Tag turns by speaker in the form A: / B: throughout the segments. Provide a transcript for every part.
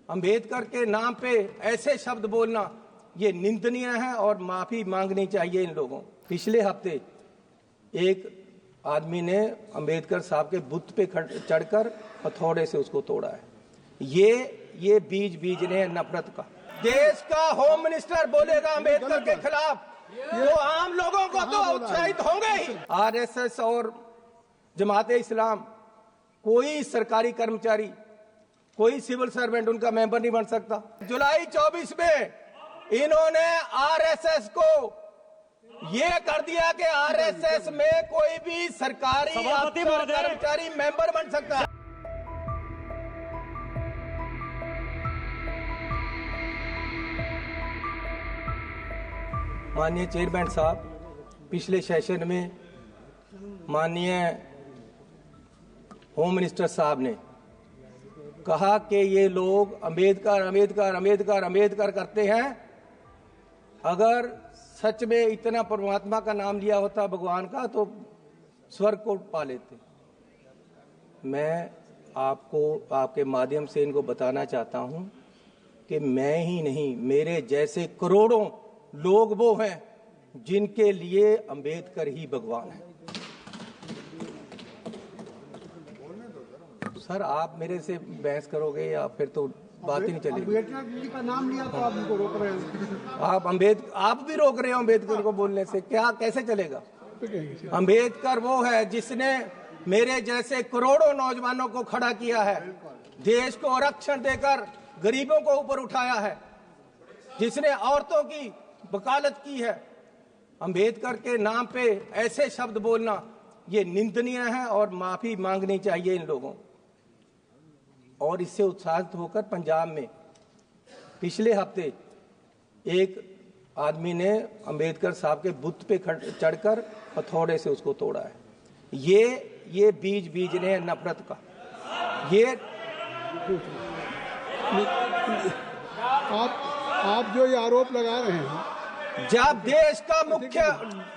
A: अंबेडकर के नाम पे ऐसे शब्द बोलना ये निंदनीय है और माफी मांगनी चाहिए इन लोगों। पिछले हफ्ते एक आदमी ने अंबेडकर साहब के बुत पे चढ़कर हथौड़े से उसको तोड़ा है। ये बीज ने नफरत का। देश का होम मिनिस्टर बोलेगा अंबेडकर के खिलाफ तो आम लोगों को तो उत्साहित होंगे ही। आरएसएस और जमाते इस्लाम कोई सरकारी कर्मचारी, कोई सिविल सर्वेंट उनका मेंबर नहीं बन सकता। जुलाई 24 में इन्होंने आरएसएस को ये कर दिया कि आरएसएस में कोई भी सरकारी कर्मचारी मेंबर बन सकता है। माननीय चेयरमैन साहब, पिछले सेशन में माननीय होम मिनिस्टर साहब ने कहा कि ये लोग अंबेडकर करते हैं। अगर सच में इतना परमात्मा का नाम लिया होता भगवान का तो स्वर्ग को पा लेते। मैं आपको आपके माध्यम से इनको बताना चाहता हूं कि मैं ही नहीं, मेरे जैसे करोड़ों लोग वो हैं जिनके लिए अंबेडकर ही भगवान है। सर, आप मेरे से बहस करोगे या फिर तो बात ही नहीं चलेगी।
B: अंबेडकर जी का नाम लिया तो आप उनको रोक रहे हैं।
A: आप भी रोक रहे हो अंबेडकर को बोलने से, क्या कैसे चलेगा? अंबेडकर वो है जिसने मेरे जैसे करोड़ों नौजवानों को खड़ा किया है, देश को आरक्षण देकर गरीबों को ऊपर उठाया है, जिसने औरतों की वकालत की है। अंबेडकर के नाम पे ऐसे शब्द बोलना ये निंदनीय है और माफी मांगनी चाहिए इन लोगों। और इससे उत्साहित होकर पंजाब में पिछले हफ्ते एक आदमी ने अंबेडकर साहब के बुत पे चढ़कर हथौड़े से उसको तोड़ा है। ये बीज ने नफरत का।
B: आप जो ये आरोप लगा रहे हैं,
A: जब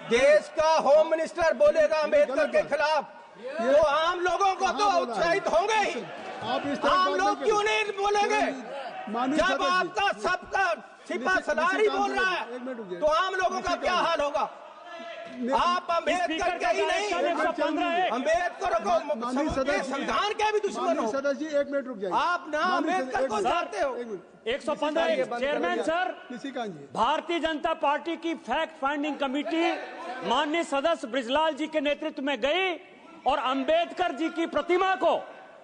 A: देश का होम मिनिस्टर बोलेगा अंबेडकर के खिलाफ तो आम लोगों को तो उत्साहित होंगे ही। आम लोग क्यों नहीं बोलेंगे? जब आपका सबका सिपा सलार ही बोल रहा है तो आम लोगों का क्या हाल होगा? आप अंबेडकर के ही नहीं, अंबेडकर को संविधान के भी दुश्मन हो।
B: सदस्य जी, 1 मिनट रुक जाइए।
A: आप ना अंबेडकर को चाहते हो।
C: 115 chairman sir, Bharatiya Janata party की फैक्ट फाइंडिंग कमेटी माननीय सदस्य ब्रिजलाल जी के नेतृत्व में गई और अंबेडकर जी की प्रतिमा को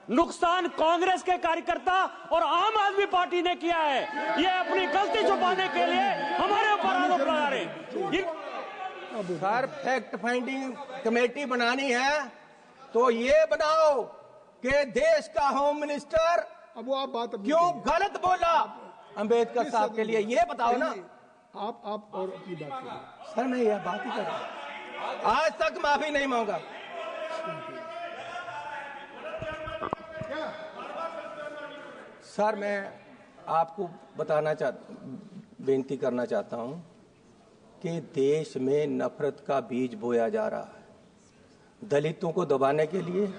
C: नुकसान कांग्रेस के कार्यकर्ता और आम आदमी पार्टी ने किया है। ये अपनी गलती छुपाने के लिए हमारे ऊपर आरोप लगा रहे हैं।
A: सर, फैक्ट फाइंडिंग कमेटी बनानी है तो ये बनाओ कि देश का होम मिनिस्टर
B: अब वो आप बात
A: क्यों गलत बोला अंबेडकर साहब के लिए, ये बताओ ना।
B: आप और अपनी बात करें।
A: सर, मैं यह बात ही कर रहा हूं, आज तक माफी नहीं मांगा। सर, मैं आपको बेनती करना चाहता हूं कि देश में नफरत का बीज बोया जा रहा है। दलितों को दबाने के लिए,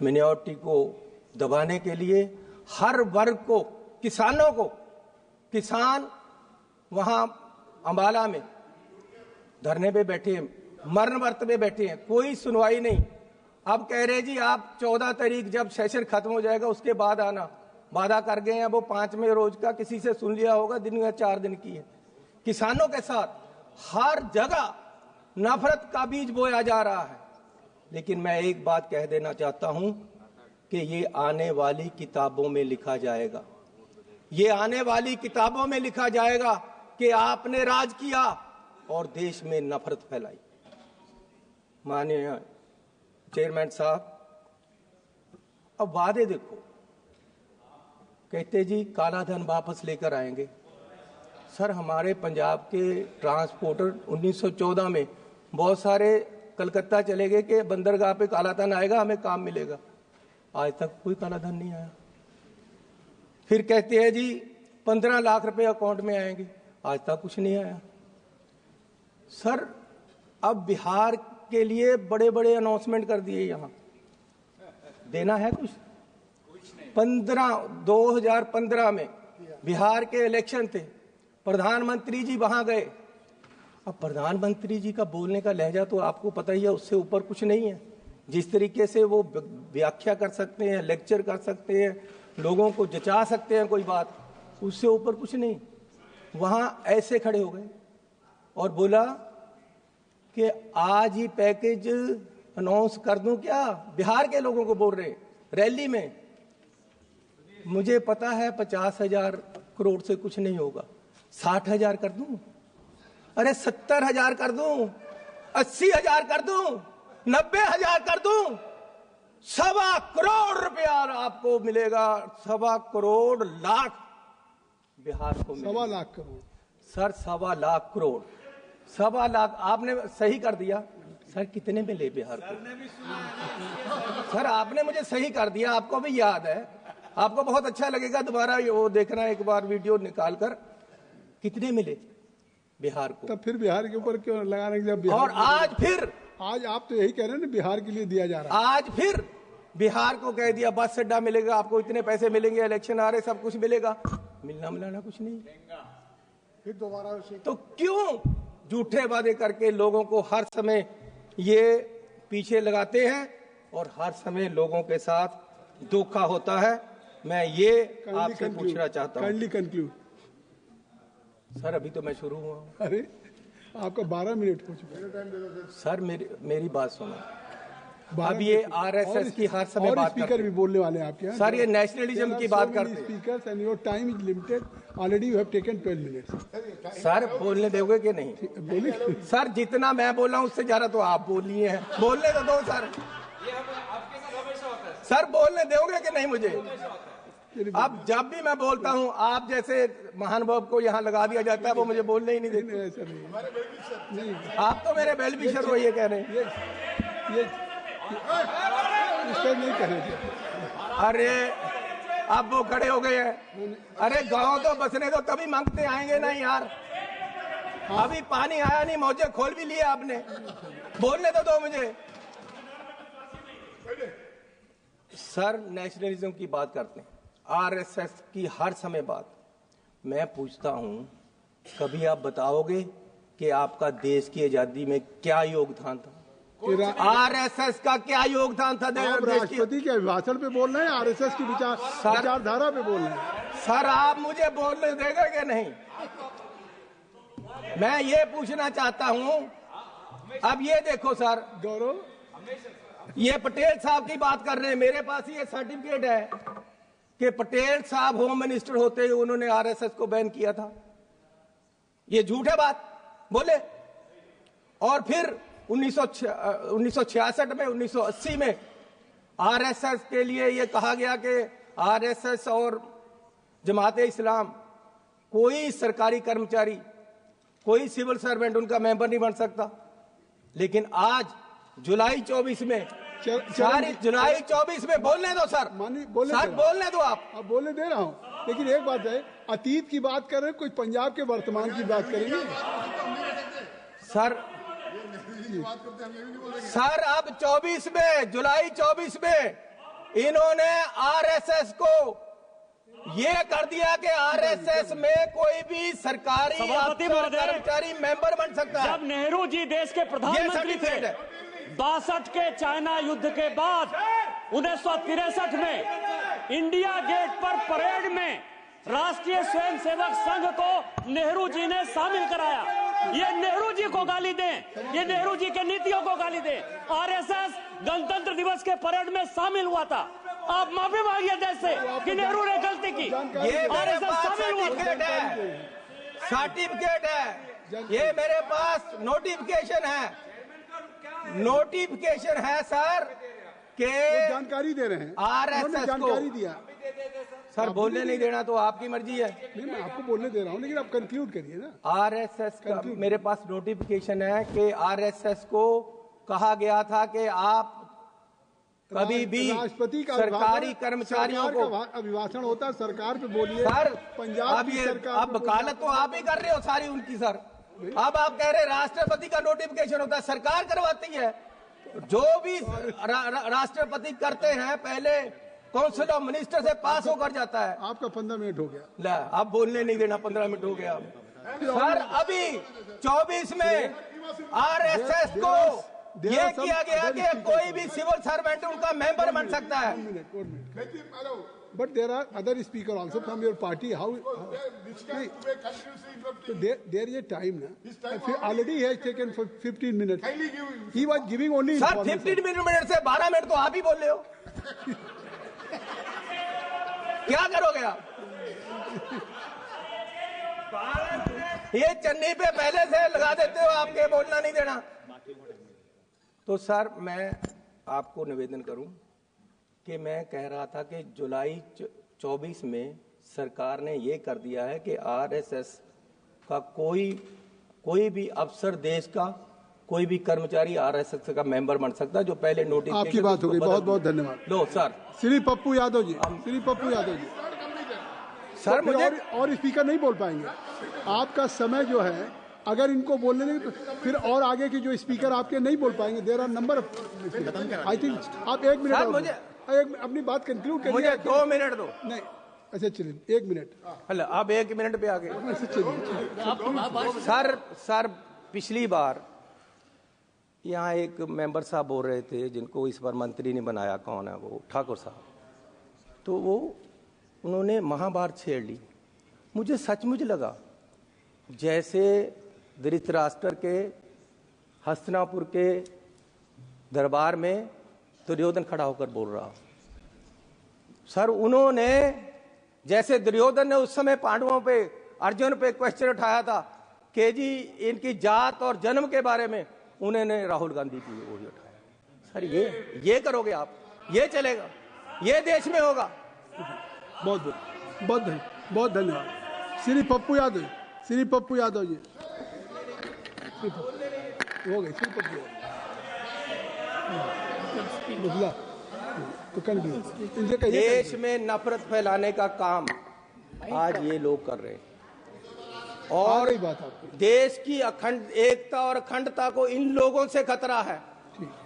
A: मिनॉरिटी को दबाने के लिए, हर वर्ग को, किसानों को, किसान वहां अंबाला में धरने पे बैठे हैं, मरण वर्त में बैठे हैं, कोई सुनवाई नहीं। अब कह रहे जी आप 14 तारीख जब सेशन खत्म हो जाएगा उसके बाद आना। वादा कर गए हैं, वो 5वें रोज का किसी से सुन लिया होगा, दिन में 4 दिन की है। किसानों के साथ हर जगह नफरत का बीज बोया जा रहा है। लेकिन मैं एक बात कह देना चाहता हूं कि ये आने वाली किताबों में लिखा जाएगा। ये आने वाली किताबों में लिखा जाएगा कि आपने राज किया और देश में नफरत फैलाई। माननीय चेयरमैन साहब, अब वादे देखो, कहते जी काला धन वापस लेकर आएंगे। सर, हमारे पंजाब के ट्रांसपोर्टर 1914 में बहुत सारे कलकत्ता चले गए कि बंदरगाह पे काला धन आएगा, हमें काम मिलेगा। आज तक कोई काला धन नहीं आया। फिर कहते हैं जी 15 लाख रुपए अकाउंट में आएंगे, आज तक कुछ नहीं आया। सर, अब बिहार के लिए बड़े बड़े अनाउंसमेंट कर दिए, यहां देना है कुछ। 2015 में बिहार के इलेक्शन थे, प्रधानमंत्री जी वहां गए। अब प्रधानमंत्री जी का बोलने का लहजा तो आपको पता ही है, उससे ऊपर कुछ नहीं है। जिस तरीके से वो व्याख्या कर सकते हैं, लेक्चर कर सकते हैं, लोगों को जचा सकते हैं कोई बात, उससे ऊपर कुछ नहीं। वहां ऐसे खड़े हो गए और बोला कि आज ही पैकेज अनाउंस कर दूं क्या? बिहार के लोगों को बोल रहे रैली में। मुझे पता है 50,000 करोड़ से कुछ नहीं होगा, 60,000 कर दूं, अरे 70,000 कर दूं, 80,000 कर दूं, 90,000 कर दूं, 1.25 करोड़ रुपया आपको मिलेगा। 1.25 करोड़ लाख बिहार को मिलेगा।
B: 1.25 लाख करोड़
A: सर, 1.25 लाख करोड़, 1.25 लाख आपने सही कर दिया। सर कितने मिले बिहार को? सर आपने मुझे सही कर दिया, आपको भी याद है, आपको बहुत अच्छा लगेगा दोबारा वो देखना एक बार वीडियो निकाल कर, कितने मिले बिहार को।
B: तब फिर बिहार के ऊपर क्यों लगा रहे हैं? जब बिहार
A: और आज फिर,
B: आज आप तो यही कह रहे हैं ना, बिहार के लिए दिया जा रहा है।
A: आज फिर बिहार को कह दिया बस अड्डा मिलेगा आपको, इतने पैसे मिलेंगे, इलेक्शन आ रहे, सब कुछ मिलेगा। मिलना मिलाना कुछ नहीं।
B: फिर दोबारा
A: तो क्यों झूठे वादे करके लोगों को हर समय ये पीछे लगाते हैं और हर समय लोगों के साथ धोखा होता है। मैं ये आपसे पूछना चाहता हूँ।
B: Kindly conclude.
A: सर अभी तो मैं शुरू हुआ हूँ।
B: अरे आपका 12 मिनट हो चुका है।
A: सर मेरी बात सुनो। अब ये आरएसएस की हर समय बात करते
B: स्पीकर भी बोलने वाले हैं आपके।
A: सर ये नेशनलिज्म की बात करते हैं।
B: Speakers and your time is limited, already you have taken 12 minutes.
A: Sir बोलने दोगे कि नहीं?
B: बोलिए।
A: सर जितना मैं बोला हूँ उससे ज्यादा तो आप बोल लिए हैं, बोलने तो दो सर। सर बोलने दोगे कि नहीं मुझे? अब जब भी मैं बोलता हूँ आप जैसे महानुभाव को यहाँ लगा दिया जाता है, वो मुझे बोलने ही नहीं देते।
B: ऐसा नहीं,
A: आप तो मेरे वेल विशर हो ये कह रहे हैं।
B: ये इस पर नहीं करेंगे।
A: अरे अब वो खड़े हो गए हैं। अरे गांव तो बसने दो, तभी मांगते आएंगे ना यार। अभी पानी आया नहीं, मौजे खोल भी लिए आपने, बोलने तो दो मुझे। सर नेशनलिज्म की बात करते हैं, आरएसएस की हर समय बात। मैं पूछता हूं, कभी आप बताओगे कि आपका देश की आजादी में क्या योगदान था? आरएसएस का क्या योगदान था?
B: आप राष्ट्रपति के अभिभाषण पे बोल रहे हैं, आरएसएस की विचारधारा पे बोल रहे हैं।
A: सर आप मुझे बोलने देंगे कि नहीं? मैं ये पूछना चाहता हूं। अब ये देखो सर,
B: गौरव,
A: ये पटेल साहब की बात कर रहे हैं। मेरे पास ये सर्टिफिकेट है कि पटेल साहब होम मिनिस्टर होते ही उन्होंने आरएसएस को बैन किया था। ये झूठ है बात बोले। और फिर 1966 में, 1980 में आरएसएस के लिए ये कहा गया कि आरएसएस और जमात इस्लाम कोई सरकारी कर्मचारी, कोई सिविल सर्वेंट उनका मेंबर नहीं बन सकता। लेकिन आज जुलाई 24 में, जुलाई 24 में बोलने दो सर, सर बोलने दो आप।
B: अब बोलने दे रहा हूँ, लेकिन एक बात है, अतीत की बात कर रहे हैं, कुछ पंजाब के वर्तमान की बात करेंगे
A: सर। सर अब 24 में, जुलाई 24 में इन्होंने आरएसएस को ये कर दिया कि आरएसएस में कोई भी सरकारी कर्मचारी मेंबर बन सकता है।
C: जब नेहरू जी देश के प्रधानमंत्री थे, 62 के चाइना युद्ध के बाद 1963 में इंडिया गेट पर परेड में राष्ट्रीय स्वयंसेवक संघ को नेहरू जी ने शामिल कराया। ये नेहरू जी को गाली दें, ये नेहरू जी के नीतियों को गाली दें। आरएसएस गणतंत्र दिवस के परेड में शामिल हुआ था। आप माफी मांगिए देश से कि नेहरू ने गलती की।
A: ये आरएसएस शामिल हुआ, सर्टिफिकेट है, ये मेरे पास नोटिफिकेशन है, नोटिफिकेशन है सर के
B: जानकारी दे रहे हैं।
A: आरएसएस
B: जानकारी दिया
A: सर। बोलने नहीं देना तो आपकी मर्जी है।
B: नहीं, मैं आपको बोलने दे रहा हूँ, लेकिन आप कंक्लूड करिए ना।
A: आरएसएस का मेरे पास नोटिफिकेशन है कि आरएसएस को कहा गया था कि आप कभी भी
B: राष्ट्रपति का
A: सरकारी कर्मचारियों को
B: अभिभाषण होता है, सरकार पे बोलिए
A: सर।
B: पंजाब
A: अब
B: की
A: ये
B: सरकार,
A: अब वकालत तो आप ही कर रहे हो सारी उनकी सर। अब आप कह रहे राष्ट्रपति का नोटिफिकेशन होता है, सरकार करवाती है। जो भी राष्ट्रपति करते हैं, पहले काउंसिल ऑफ मिनिस्टर से पास होकर जाता है।
B: आपका 15 मिनट हो गया।
A: ला, आप बोलने नहीं देना, 15 मिनट हो गया। सर अभी 24 में आरएसएस को ये किया गया कि कोई भी सिविल सर्वेंट उनका मेंबर बन सकता है।
B: But there are other speakers also from your party. How so there is a time na. Already he has taken for 15 minutes. He was giving only
A: sir 15 minute से 12 minute तो आप ही बोल रहे हो। क्या करोगे आप? ये चन्नी पे पहले से लगा देते हो, आपके बोलना नहीं देना। तो सर मैं आपको निवेदन करूं कि मैं कह रहा था कि जुलाई 24 में सरकार ने ये कर दिया है कि आरएसएस का कोई भी अफसर, देश का कोई भी कर्मचारी आरएसएस का मेंबर बन सकता है, जो पहले नोटिस।
B: आपकी बात हो गई, बहुत बहुत धन्यवाद।
A: लो सर,
B: श्री पप्पू यादव जी, श्री पप्पू यादव जी।
A: सर मुझे
B: और स्पीकर नहीं बोल पाएंगे। आपका समय जो है, अगर इनको बोलने नहीं तो फिर और आगे के जो स्पीकर आपके नहीं बोल पाएंगे। There are number. I think आप 1 मिनट और मुझे अपनी बात कंक्लूड करिए।
A: मुझे 2 मिनट दो।
B: नहीं, अच्छा चलिए 1 मिनट।
A: हेलो, अब 1 मिनट पे आ गए। सर पिछली बार यहाँ एक मेंबर साहब बोल रहे थे, जिनको इस बार मंत्री ने बनाया, कौन है वो, ठाकुर साहब। तो वो उन्होंने महाभारत छेड़ ली। मुझे सचमुच लगा जैसे धृतराष्ट्र के हस्तिनापुर के दरबार में दुर्योधन खड़ा होकर बोल रहा। सर उन्होंने, जैसे दुर्योधन ने उस समय पांडवों पे, अर्जुन पे क्वेश्चन उठाया था कि जी इनकी जात और जन्म के बारे में, उन्होंने राहुल गांधी की वो ही उठाया। सर ये करोगे आप? ये चलेगा? ये देश में होगा?
B: बहुत धन्यवाद। श्री पप्पू यादव, श्री पप्पू यादव जी हो गए। श्री पप्पू तो
A: देश में नफरत फैलाने का काम आज ये लोग कर रहे हैं, और देश की अखंड एकता और अखंडता को इन लोगों से खतरा है।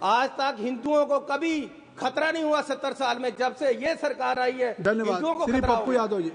A: आज तक हिंदुओं को कभी खतरा नहीं हुआ 70 साल में, जब से ये सरकार आई है।
B: धन्यवाद श्री पप्पू यादव जी।